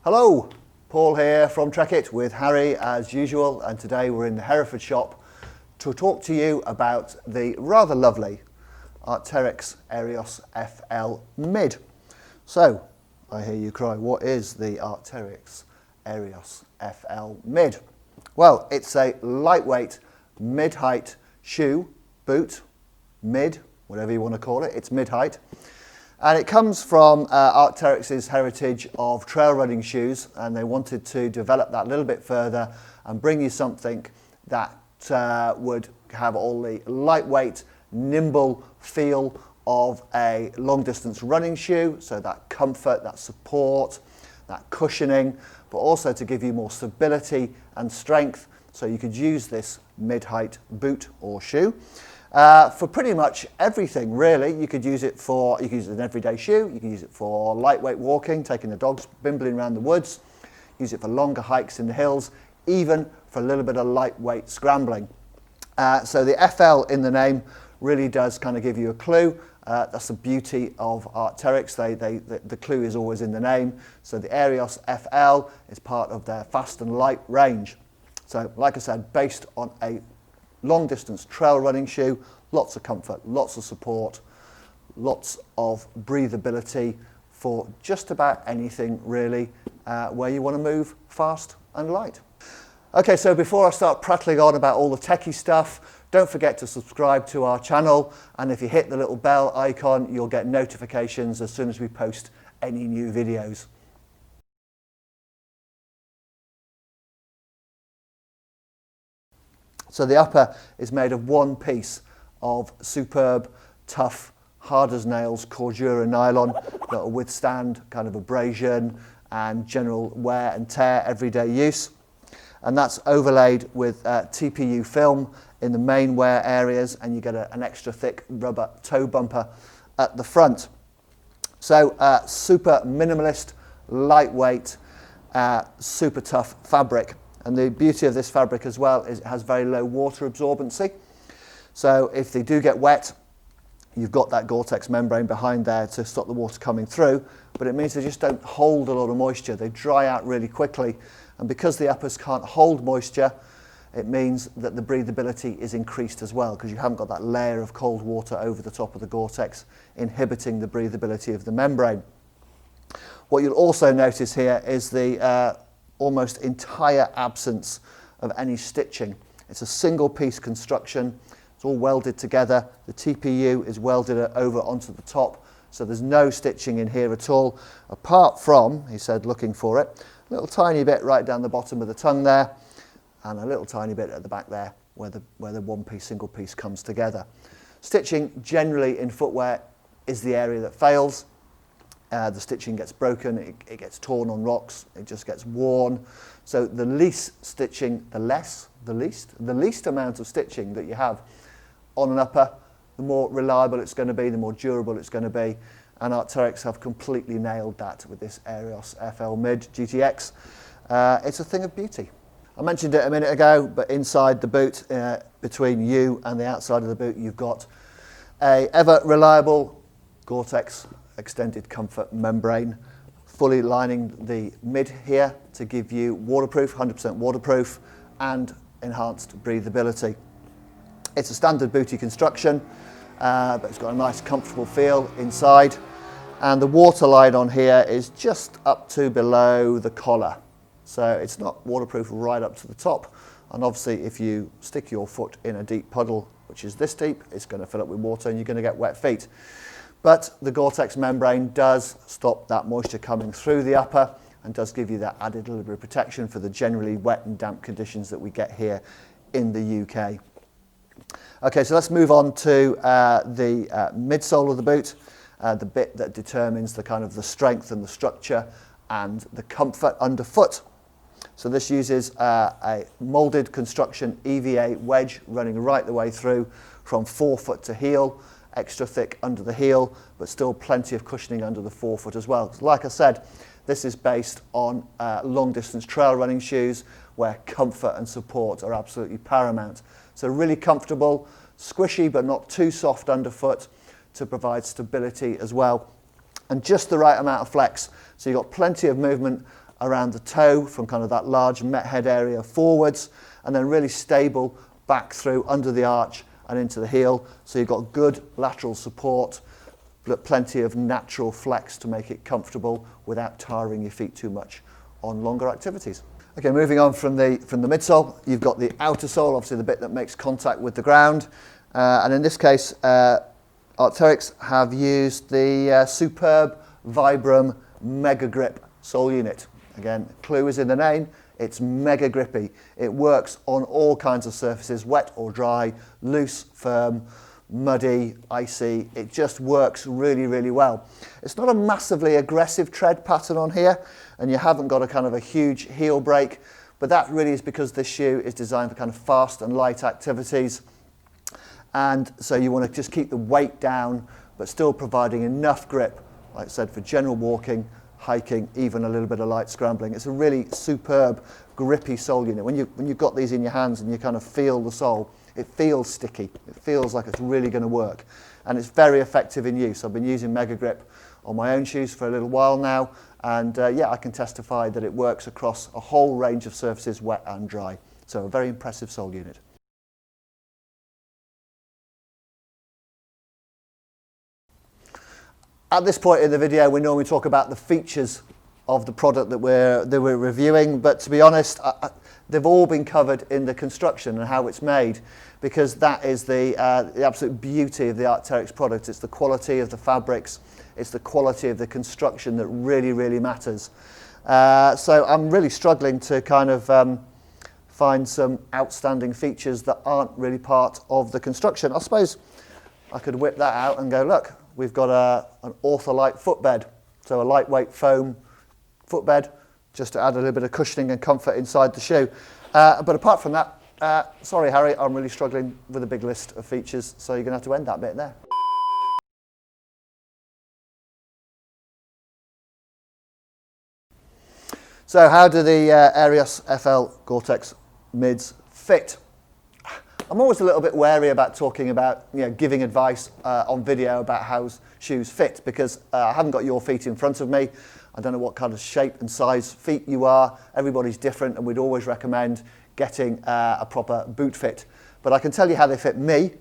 Hello, Paul here from Trekitt with Harry as usual, and today we're in the Hereford shop to talk to you about the rather lovely Arcteryx Aeiros FL Mid. So, I hear you cry, what is the Arcteryx Aeiros FL Mid? Well, it's a lightweight, mid-height shoe, boot, mid, whatever you want to call it, it's mid-height. And it comes from Arcteryx's heritage of trail running shoes, and they wanted to develop that a little bit further and bring you something that would have all the lightweight, nimble feel of a long distance running shoe, so that comfort, that support, that cushioning, but also to give you more stability and strength, so you could use this mid-height boot or shoe. For pretty much everything, really. You could use it as an everyday shoe, you can use it for lightweight walking, taking the dogs bimbling around the woods, use it for longer hikes in the hills, even for a little bit of lightweight scrambling. So the FL in the name really does kind of give you a clue. That's the beauty of Arcteryx, the clue is always in the name. So the Aeiros FL is part of their fast and light range. So like I said, based on a long distance trail running shoe, lots of comfort, lots of support, lots of breathability for just about anything really where you want to move fast and light. Okay, so before I start prattling on about all the techie stuff, don't forget to subscribe to our channel, and if you hit the little bell icon, you'll get notifications as soon as we post any new videos. So the upper is made of one piece of superb, tough, hard as nails Cordura nylon that will withstand kind of abrasion and general wear and tear, everyday use. And that's overlaid with TPU film in the main wear areas, and you get an extra thick rubber toe bumper at the front. So super minimalist, lightweight, super tough fabric. And the beauty of this fabric as well is it has very low water absorbency. So if they do get wet, you've got that Gore-Tex membrane behind there to stop the water coming through, but it means they just don't hold a lot of moisture. They dry out really quickly. And because the uppers can't hold moisture, it means that the breathability is increased as well, because you haven't got that layer of cold water over the top of the Gore-Tex inhibiting the breathability of the membrane. What you'll also notice here is the almost entire absence of any stitching. It's a single piece construction, it's all welded together, the TPU is welded over onto the top, so there's no stitching in here at all, apart from, he said looking for it, a little tiny bit right down the bottom of the tongue there, and a little tiny bit at the back there where the one piece, single piece comes together. Stitching generally in footwear is the area that fails. The stitching gets broken, it gets torn on rocks, it just gets worn. So the least stitching, the least amount of stitching that you have on an upper, the more reliable it's going to be, the more durable it's going to be. And Arcteryx have completely nailed that with this Aeiros FL Mid GTX. It's a thing of beauty. I mentioned it a minute ago, but inside the boot, between you and the outside of the boot, you've got a ever reliable Gore-Tex extended comfort membrane, fully lining the mid here to give you waterproof, 100% waterproof, and enhanced breathability. It's a standard booty construction, but it's got a nice comfortable feel inside, and the waterline on here is just up to below the collar, so it's not waterproof right up to the top. And obviously if you stick your foot in a deep puddle, which is this deep, it's going to fill up with water and you're going to get wet feet. But the Gore-Tex membrane does stop that moisture coming through the upper and does give you that added little bit of protection for the generally wet and damp conditions that we get here in the UK. Okay, so let's move on to the midsole of the boot, the bit that determines the kind of the strength and the structure and the comfort underfoot. So this uses a moulded construction EVA wedge running right the way through from forefoot to heel, extra thick under the heel, but still plenty of cushioning under the forefoot as well. So like I said, this is based on long distance trail running shoes where comfort and support are absolutely paramount. So really comfortable, squishy but not too soft underfoot to provide stability as well. And just the right amount of flex. So you've got plenty of movement around the toe from kind of that large met head area forwards, and then really stable back through under the arch and into the heel. So you've got good lateral support, but plenty of natural flex to make it comfortable without tiring your feet too much on longer activities. Okay, moving on from the midsole, you've got the outer sole, obviously the bit that makes contact with the ground. And in this case, Arcteryx have used the superb Vibram Mega Grip sole unit. Again, clue is in the name, it's mega grippy. It works on all kinds of surfaces, wet or dry, loose, firm, muddy, icy. It just works really, really well. It's not a massively aggressive tread pattern on here, and you haven't got a kind of a huge heel break, but that really is because this shoe is designed for kind of fast and light activities. And so you want to just keep the weight down, but still providing enough grip, like I said, for general walking, hiking, even a little bit of light scrambling. It's a really superb, grippy sole unit. When you've got these in your hands and you kind of feel the sole, it feels sticky. It feels like it's really going to work. And it's very effective in use. I've been using Mega Grip on my own shoes for a little while now, and yeah, I can testify that it works across a whole range of surfaces, wet and dry. So a very impressive sole unit. At this point in the video, we normally talk about the features of the product that we're reviewing, but to be honest, they've all been covered in the construction and how it's made, because that is the absolute beauty of the Arcteryx product. It's the quality of the fabrics, it's the quality of the construction that really, really matters. So I'm really struggling to kind of find some outstanding features that aren't really part of the construction. I suppose I could whip that out and go, look, we've got an Ortholite footbed, so a lightweight foam footbed, just to add a little bit of cushioning and comfort inside the shoe. But apart from that, sorry Harry, I'm really struggling with a big list of features, so you're going to have to end that bit there. So how do the Aeiros FL Gore-Tex mids fit? I'm always a little bit wary about talking about, giving advice on video about how shoes fit, because I haven't got your feet in front of me. I don't know what kind of shape and size feet you are. Everybody's different, and we'd always recommend getting a proper boot fit. But I can tell you how they fit me,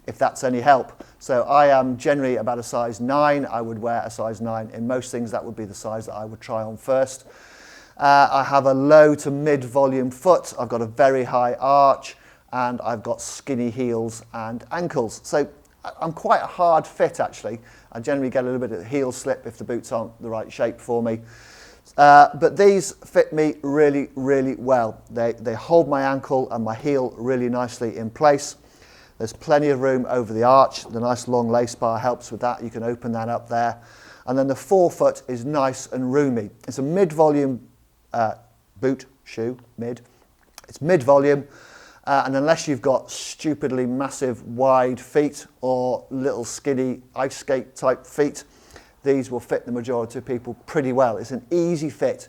if that's any help. So I am generally about a size 9. I would wear a size 9 in most things. That would be the size that I would try on first. I have a low to mid volume foot. I've got a very high arch, and I've got skinny heels and ankles. So I'm quite a hard fit, actually. I generally get a little bit of heel slip if the boots aren't the right shape for me. But these fit me really, really well. They hold my ankle and my heel really nicely in place. There's plenty of room over the arch. The nice long lace bar helps with that. You can open that up there. And then the forefoot is nice and roomy. It's a mid-volume boot, shoe, mid. It's mid-volume. And unless you've got stupidly massive wide feet or little skinny ice skate type feet, these will fit the majority of people pretty well. It's an easy fit.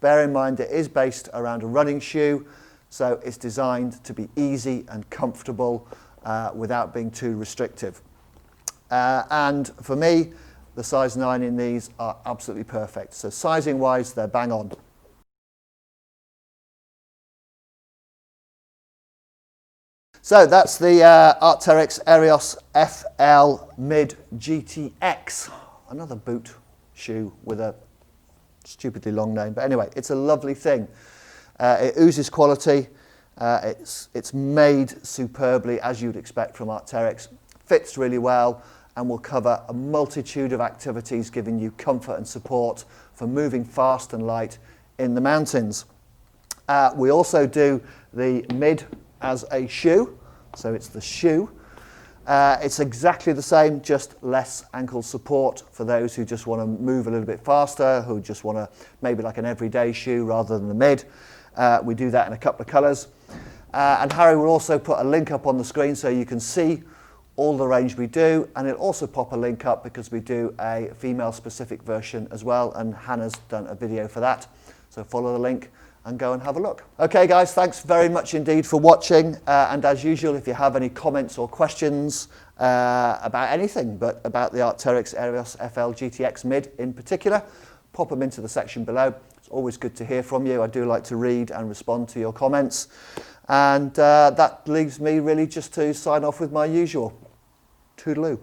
Bear in mind it is based around a running shoe, so it's designed to be easy and comfortable without being too restrictive. And for me, the size 9 in these are absolutely perfect. So sizing wise, they're bang on. So that's the Arcteryx Aerios FL Mid GTX, another boot shoe with a stupidly long name. But anyway, it's a lovely thing. It oozes quality. It's made superbly, as you'd expect from Arcteryx. Fits really well and will cover a multitude of activities, giving you comfort and support for moving fast and light in the mountains. We also do the mid as a shoe, so it's the shoe. It's exactly the same, just less ankle support for those who just want to move a little bit faster, who just want to maybe like an everyday shoe rather than the mid. We do that in a couple of colours. And Harry will also put a link up on the screen so you can see all the range we do, and it'll also pop a link up because we do a female specific version as well, and Hannah's done a video for that. So follow the link and go and have a look. Okay guys, thanks very much indeed for watching, and as usual, if you have any comments or questions about anything, but about the Arcteryx Aerios FL GTX Mid in particular, pop them into the section below. It's always good to hear from you. I do like to read and respond to your comments. And that leaves me really just to sign off with my usual toodaloo.